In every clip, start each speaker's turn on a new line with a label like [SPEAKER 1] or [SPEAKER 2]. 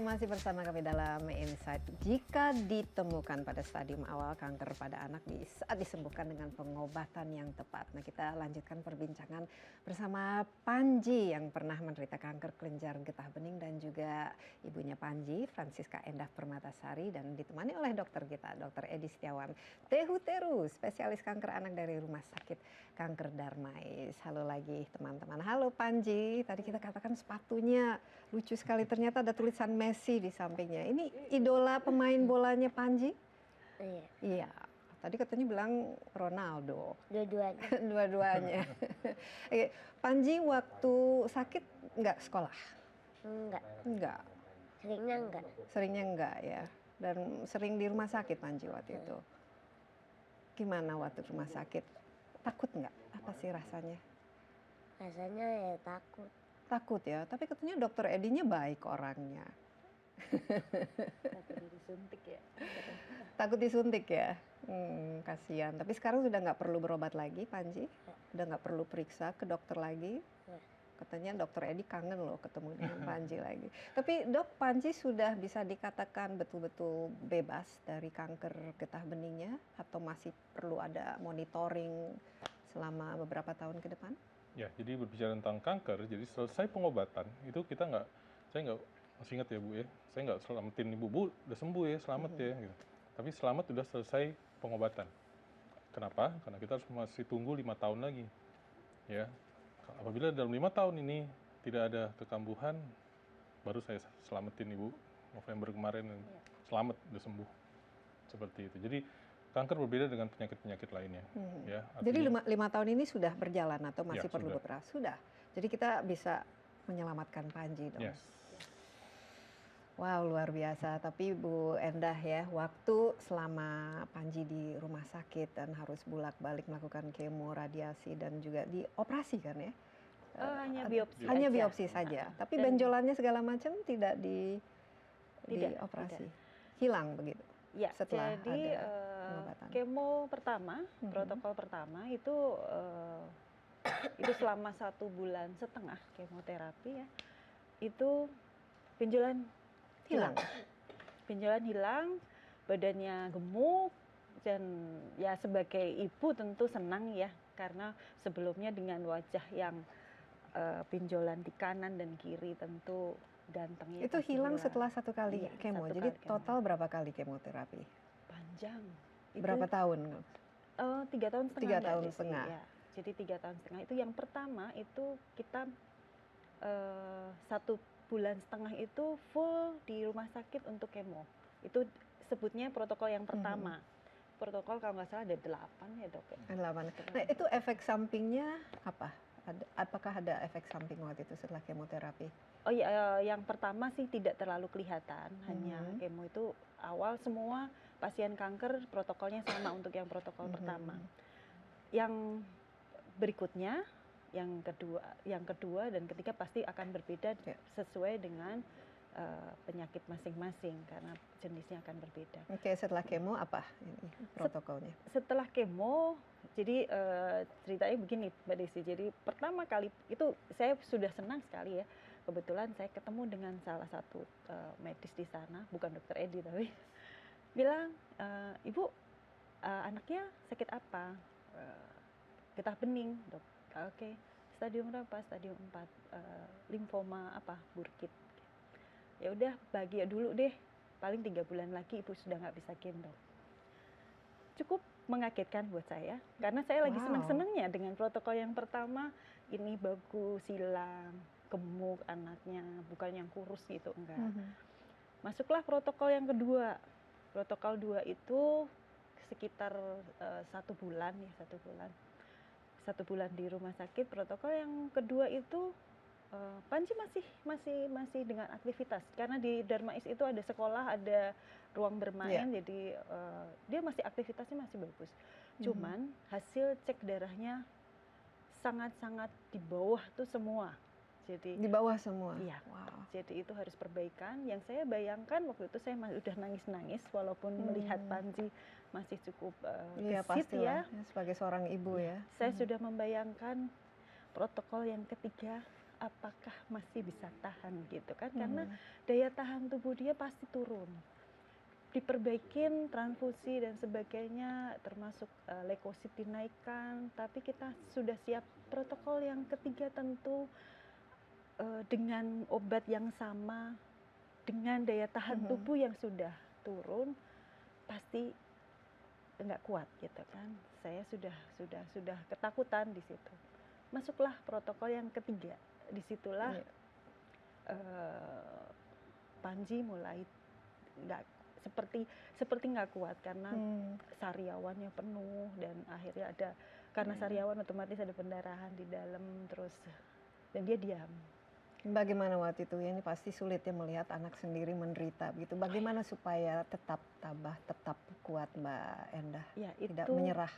[SPEAKER 1] masih bersama kami dalam Insight. Jika ditemukan pada stadium awal kanker pada anak bisa disembuhkan dengan pengobatan yang tepat. Nah, kita lanjutkan perbincangan bersama Panji yang pernah menderita kanker kelenjar getah bening dan juga ibunya Panji, Francisca Endah Permatasari, dan ditemani oleh dokter kita, Dr. Edi Setiawan Tehu Teru, spesialis kanker anak dari Rumah Sakit Kanker Darmais. Halo lagi teman-teman. Halo Panji, tadi kita katakan sepatunya lucu sekali, ternyata ada tulisan Messi di sampingnya. Ini idola pemain bolanya Panji?
[SPEAKER 2] Iya.
[SPEAKER 1] Iya. Tadi katanya bilang Ronaldo.
[SPEAKER 2] Dua-duanya.
[SPEAKER 1] Dua-duanya. Oke, Panji waktu sakit nggak sekolah?
[SPEAKER 2] Enggak.
[SPEAKER 1] Enggak.
[SPEAKER 2] Seringnya enggak.
[SPEAKER 1] Seringnya enggak ya. Dan sering di rumah sakit Panji waktu itu. Gimana waktu rumah sakit? Takut nggak? Apa sih rasanya?
[SPEAKER 2] Rasanya ya takut.
[SPEAKER 1] Takut ya, tapi katanya dokter Edinya baik orangnya.
[SPEAKER 3] Takut disuntik ya.
[SPEAKER 1] Takut disuntik ya? Kasihan. Tapi sekarang sudah nggak perlu berobat lagi, Panji? Udah nggak perlu periksa ke dokter lagi? Katanya dokter Edi kangen loh ketemu dengan Panji lagi. Tapi dok, Panji sudah bisa dikatakan betul-betul bebas dari kanker getah beningnya? Atau masih perlu ada monitoring selama beberapa tahun ke depan?
[SPEAKER 4] Ya, jadi berbicara tentang kanker, jadi selesai pengobatan, itu saya nggak, masih ingat ya Bu ya, saya nggak selamatin Ibu, Bu udah sembuh ya, selamat ya, gitu. Tapi selamat udah selesai pengobatan. Kenapa? Karena kita harus masih tunggu 5 tahun lagi. Ya, apabila dalam 5 tahun ini tidak ada kekambuhan, baru saya selamatin Ibu November kemarin, selamat, udah sembuh. Seperti itu. Jadi kanker berbeda dengan penyakit-penyakit lainnya. Ya,
[SPEAKER 1] artinya, jadi 5 tahun ini sudah berjalan atau masih perlu
[SPEAKER 4] sudah.
[SPEAKER 1] beberapa? Sudah. Jadi kita bisa menyelamatkan Panji dong.
[SPEAKER 4] Yes.
[SPEAKER 1] Wow, luar biasa. Tapi Bu Endah ya, waktu selama Panji di rumah sakit dan harus bolak-balik melakukan kemo, radiasi dan juga dioperasi kan ya?
[SPEAKER 3] Hanya biopsi.
[SPEAKER 1] Hanya biopsi saja. Tapi benjolannya segala macam tidak dioperasi. Hilang begitu.
[SPEAKER 3] Ya,
[SPEAKER 1] setelah
[SPEAKER 3] jadi kemo pertama, protokol pertama itu selama 1,5 bulan kemoterapi ya, itu benjolan hilang. Benjolan hilang, badannya gemuk, dan ya sebagai ibu tentu senang ya, karena sebelumnya dengan wajah yang benjolan di kanan dan kiri tentu gantengnya
[SPEAKER 1] itu hilang setelah 1 kali kemo. Jadi total berapa kali kemoterapi?
[SPEAKER 3] Panjang.
[SPEAKER 1] Berapa tahun?
[SPEAKER 3] 3 tahun setengah.
[SPEAKER 1] 3 tahun setengah.
[SPEAKER 3] Ya, jadi 3 tahun setengah itu yang pertama itu kita 1,5 bulan itu full di rumah sakit untuk kemo. Itu sebutnya protokol yang pertama. Protokol kalau nggak salah ada 8 ya dok.
[SPEAKER 1] 8. Nah itu efek sampingnya apa? Apakah ada efek samping waktu itu setelah kemoterapi?
[SPEAKER 3] Oh iya, yang pertama sih tidak terlalu kelihatan, hanya kemo itu awal semua pasien kanker protokolnya sama untuk yang protokol pertama. Yang berikutnya, yang kedua dan ketiga pasti akan berbeda sesuai dengan penyakit masing-masing karena jenisnya akan berbeda.
[SPEAKER 1] Oke, setelah kemo apa ini protokolnya?
[SPEAKER 3] Setelah kemo, jadi ceritanya begini Mbak Desi. Jadi pertama kali itu saya sudah senang sekali ya. Kebetulan saya ketemu dengan salah satu medis di sana, bukan dokter Edi tapi bilang, Ibu anaknya sakit apa? Getah bening dok. Oke. Stadium berapa? Stadium 4. Limfoma apa? Burkitt. Ya udah bahagia dulu deh, paling 3 bulan lagi ibu sudah nggak bisa gendong. Cukup mengagetkan buat saya, karena saya lagi senang-senangnya dengan protokol yang pertama, ini bagus, hilang, gemuk anaknya, bukan yang kurus gitu, enggak. Masuklah protokol yang kedua. Protokol 2 itu sekitar 1 bulan ya, 1 bulan. 1 bulan di rumah sakit. Protokol yang kedua itu Panji masih dengan aktivitas karena di Darmais itu ada sekolah, ada ruang bermain, jadi dia masih aktivitasnya masih bagus. Cuman hasil cek darahnya sangat-sangat di bawah tuh semua. Jadi
[SPEAKER 1] di bawah semua.
[SPEAKER 3] Iya. Wow. Jadi itu harus perbaikan. Yang saya bayangkan waktu itu saya udah nangis-nangis walaupun melihat Panji masih cukup
[SPEAKER 1] fit ya. Sebagai seorang ibu ya.
[SPEAKER 3] Saya sudah membayangkan protokol yang ketiga apakah masih bisa tahan gitu kan, karena daya tahan tubuh dia pasti turun. Diperbaikin transfusi dan sebagainya, termasuk leukosit dinaikkan, tapi kita sudah siap. Protokol yang ketiga tentu dengan obat yang sama, dengan daya tahan tubuh yang sudah turun, pasti nggak kuat gitu kan. Saya sudah ketakutan di situ. Masuklah protokol yang ketiga. Disitulah Panji mulai nggak seperti nggak kuat karena sariawannya penuh, dan akhirnya ada, karena sariawan otomatis ada pendarahan di dalam terus, dan dia diam.
[SPEAKER 1] Bagaimana waktu itu? Ya, ini pasti sulit ya melihat anak sendiri menderita gitu. Bagaimana supaya tetap tabah, tetap kuat, Mbak Endah?
[SPEAKER 3] Ya,
[SPEAKER 1] Tidak menyerah.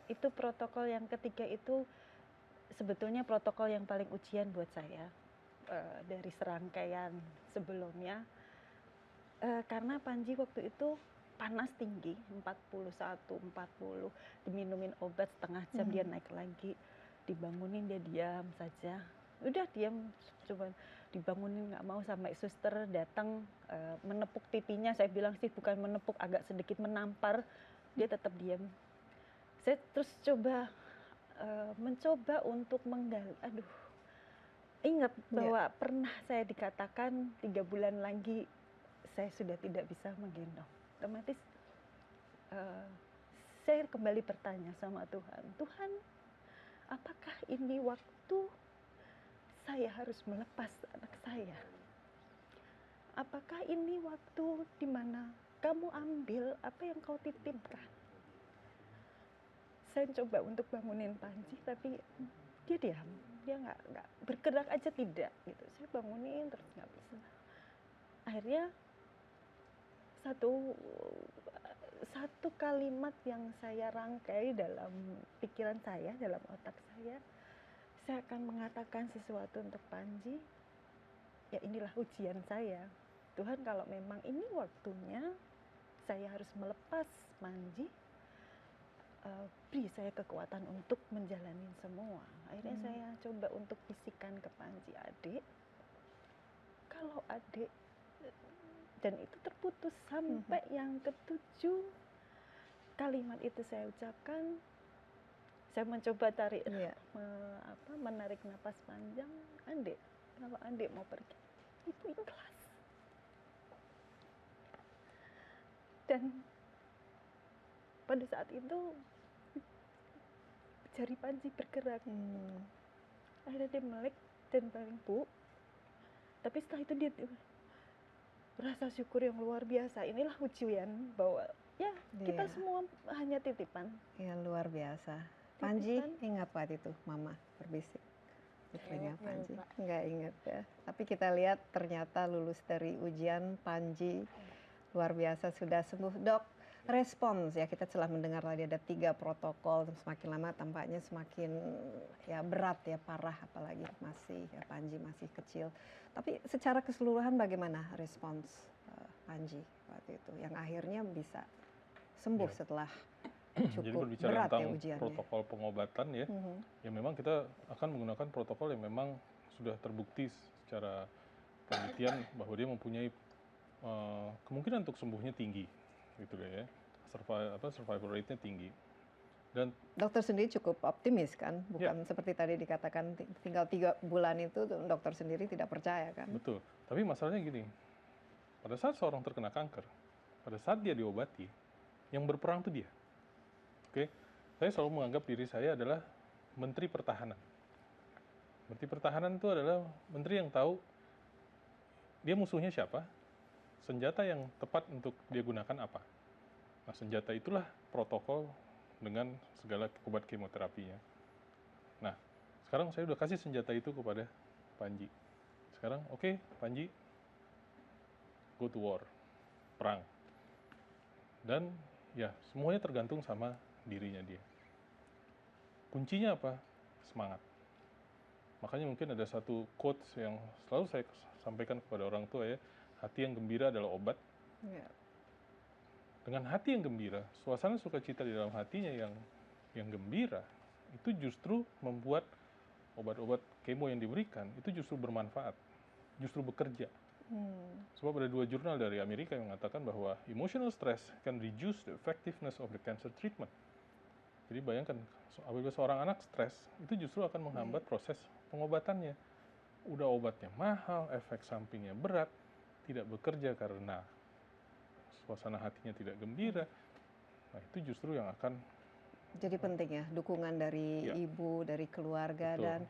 [SPEAKER 3] Itu protokol yang ketiga itu sebetulnya protokol yang paling ujian buat saya dari serangkaian sebelumnya. Karena Panji waktu itu panas tinggi, 41, 40, diminumin obat setengah jam dia naik lagi, dibangunin dia diam saja. Udah diam, coba dibangunin nggak mau, sampai suster datang menepuk pipinya. Saya bilang sih bukan menepuk, agak sedikit menampar, dia tetap diam. Saya terus mencoba untuk menggali, ingat bahwa pernah saya dikatakan 3 bulan lagi saya sudah tidak bisa menggendong. Otomatis saya kembali bertanya sama Tuhan, Tuhan, apakah ini waktu saya harus melepas anak saya? Apakah ini waktu di mana kamu ambil apa yang kau titipkan? Saya coba untuk bangunin Panji, tapi dia diam, dia nggak bergerak aja, tidak gitu. Saya bangunin terus nggak bisa. Akhirnya satu kalimat yang saya rangkai dalam pikiran saya, dalam otak saya akan mengatakan sesuatu untuk Panji. Ya, inilah ujian saya. Tuhan, kalau memang ini waktunya saya harus melepas Panji, beri saya kekuatan untuk menjalani semua. Akhirnya saya coba untuk bisikan ke Panji, adik, kalau adik, dan itu terputus sampai yang ke-7 kalimat itu saya ucapkan. Saya mencoba menarik napas panjang. Adik, kalau adik mau pergi, itu ikhlas. Dan pada saat itu jari Panji bergerak. Akhirnya dia melek dan bilang, Bu. Tapi setelah itu dia rasa syukur yang luar biasa. Inilah ujian bahwa ya kita semua hanya titipan.
[SPEAKER 1] Ya, luar biasa. Panji ingat waktu itu Mama berbisik di telinga Panji? Nggak ingat ya. Tapi kita lihat ternyata lulus dari ujian, Panji luar biasa sudah sembuh. Dok, respons ya, kita telah mendengar tadi ada 3 protokol, semakin lama tampaknya semakin ya berat ya, parah, apalagi masih ya Panji masih kecil. Tapi secara keseluruhan bagaimana respons Panji waktu itu yang akhirnya bisa sembuh setelah cukup
[SPEAKER 4] jadi berbicara
[SPEAKER 1] berat
[SPEAKER 4] tentang
[SPEAKER 1] ya ujiannya.
[SPEAKER 4] protokol pengobatan ya, ya memang kita akan menggunakan protokol yang memang sudah terbukti secara penelitian bahwa dia mempunyai kemungkinan untuk sembuhnya tinggi, gitu ya, survival rate-nya tinggi. Dan
[SPEAKER 1] dokter sendiri cukup optimis kan, bukan seperti tadi dikatakan tinggal 3 bulan itu dokter sendiri tidak percaya kan?
[SPEAKER 4] Betul, tapi masalahnya gini, pada saat seorang terkena kanker, pada saat dia diobati, yang berperang itu dia. Oke, saya selalu menganggap diri saya adalah Menteri Pertahanan. Menteri Pertahanan itu adalah menteri yang tahu dia musuhnya siapa, senjata yang tepat untuk dia gunakan apa. Nah, senjata itulah protokol dengan segala obat kemoterapinya. Nah, sekarang saya udah kasih senjata itu kepada Panji. Sekarang, oke, Panji, go to war, perang. Dan ya, semuanya tergantung sama dirinya dia. Kuncinya apa? Semangat. Makanya mungkin ada satu quotes yang selalu saya sampaikan kepada orang tua ya, hati yang gembira adalah obat. Dengan hati yang gembira, suasana sukacita di dalam hatinya yang gembira, itu justru membuat obat-obat kemo yang diberikan itu justru bermanfaat, justru bekerja. Sebab ada 2 jurnal dari Amerika yang mengatakan bahwa emotional stress can reduce the effectiveness of the cancer treatment. Jadi bayangkan, apabila seorang anak stres, itu justru akan menghambat proses pengobatannya. Udah obatnya mahal, efek sampingnya berat, tidak bekerja karena suasana hatinya tidak gembira. Nah, itu justru yang akan
[SPEAKER 1] Jadi penting ya dukungan dari
[SPEAKER 4] Ya.
[SPEAKER 1] ibu, dari keluarga.
[SPEAKER 4] Betul.
[SPEAKER 1] Dan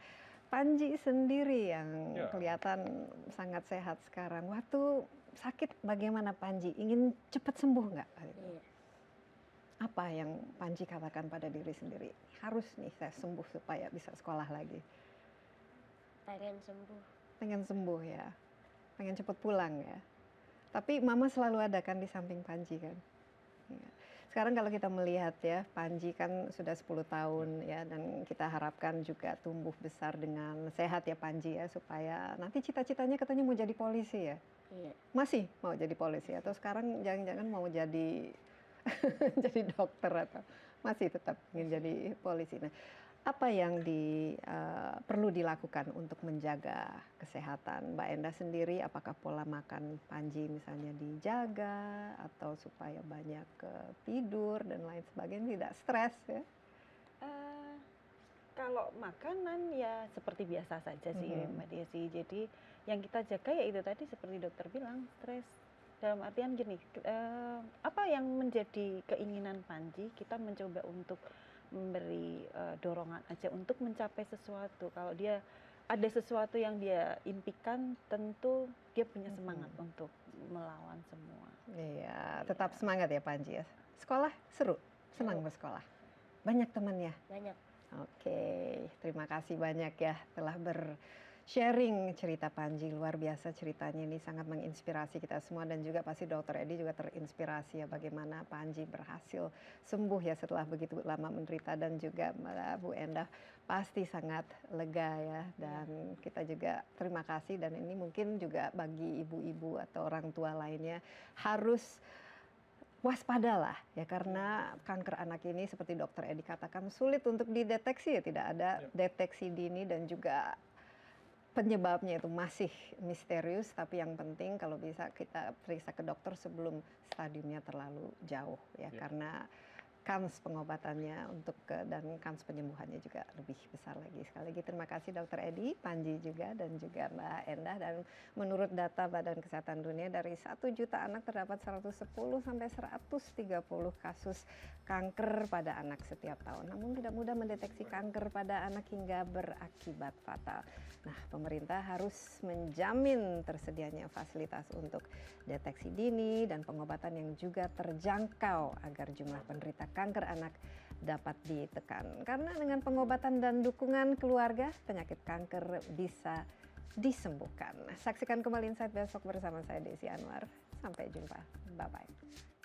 [SPEAKER 1] Panji sendiri yang
[SPEAKER 4] Ya.
[SPEAKER 1] kelihatan sangat sehat sekarang. Waktu sakit bagaimana Panji? Ingin cepat sembuh nggak?
[SPEAKER 2] Iya.
[SPEAKER 1] Apa yang Panji katakan pada diri sendiri? Harus nih saya sembuh supaya bisa sekolah lagi.
[SPEAKER 2] Pengen sembuh.
[SPEAKER 1] Pengen sembuh ya. Pengen cepat pulang ya. Tapi Mama selalu ada kan di samping Panji kan. Iya. Sekarang kalau kita melihat ya, Panji kan sudah 10 tahun ya, dan kita harapkan juga tumbuh besar dengan sehat ya Panji ya, supaya nanti cita-citanya katanya mau jadi polisi ya.
[SPEAKER 2] Iya.
[SPEAKER 1] Masih mau jadi polisi atau sekarang jangan-jangan mau jadi jadi dokter atau masih tetap ingin jadi polisi. Nah, apa yang perlu dilakukan untuk menjaga kesehatan Mbak Endah sendiri? Apakah pola makan Panji misalnya dijaga atau supaya banyak tidur dan lain sebagainya, tidak stres ya?
[SPEAKER 3] Kalau makanan ya seperti biasa saja sih
[SPEAKER 1] Mhm.
[SPEAKER 3] Mbak Desi. Jadi yang kita jaga ya itu tadi seperti dokter bilang, stres. Dalam artian gini, apa yang menjadi keinginan Panji, kita mencoba untuk memberi dorongan aja untuk mencapai sesuatu. Kalau dia ada sesuatu yang dia impikan, tentu dia punya semangat untuk melawan semua.
[SPEAKER 1] Iya, tetap semangat ya Panji ya. Sekolah seru, senang
[SPEAKER 2] Seru.
[SPEAKER 1] bersekolah. Banyak temannya.
[SPEAKER 2] Banyak.
[SPEAKER 1] Oke, terima kasih banyak ya telah sharing cerita Panji. Luar biasa ceritanya, ini sangat menginspirasi kita semua, dan juga pasti Dokter Edi juga terinspirasi ya bagaimana Panji berhasil sembuh ya setelah begitu lama menderita, dan juga Bu Endah pasti sangat lega ya, dan kita juga terima kasih. Dan ini mungkin juga bagi ibu-ibu atau orang tua lainnya harus waspadalah ya, karena kanker anak ini seperti Dokter Edi katakan sulit untuk dideteksi ya, tidak ada deteksi dini, dan juga penyebabnya itu masih misterius. Tapi yang penting kalau bisa kita periksa ke dokter sebelum stadiumnya terlalu jauh ya, karena kans pengobatannya dan kans penyembuhannya juga lebih besar lagi. Sekali lagi terima kasih Dokter Edi, Panji juga, dan juga Mbak Endah. Dan menurut data Badan Kesehatan Dunia, dari 1 juta anak terdapat 110 sampai 130 kasus kanker pada anak setiap tahun. Namun tidak mudah mendeteksi kanker pada anak hingga berakibat fatal. Nah, pemerintah harus menjamin tersedianya fasilitas untuk deteksi dini dan pengobatan yang juga terjangkau agar jumlah penderita kanker anak dapat ditekan. Karena dengan pengobatan dan dukungan keluarga, penyakit kanker bisa disembuhkan. Saksikan kembali Insight besok bersama saya Desi Anwar. Sampai jumpa. Bye-bye.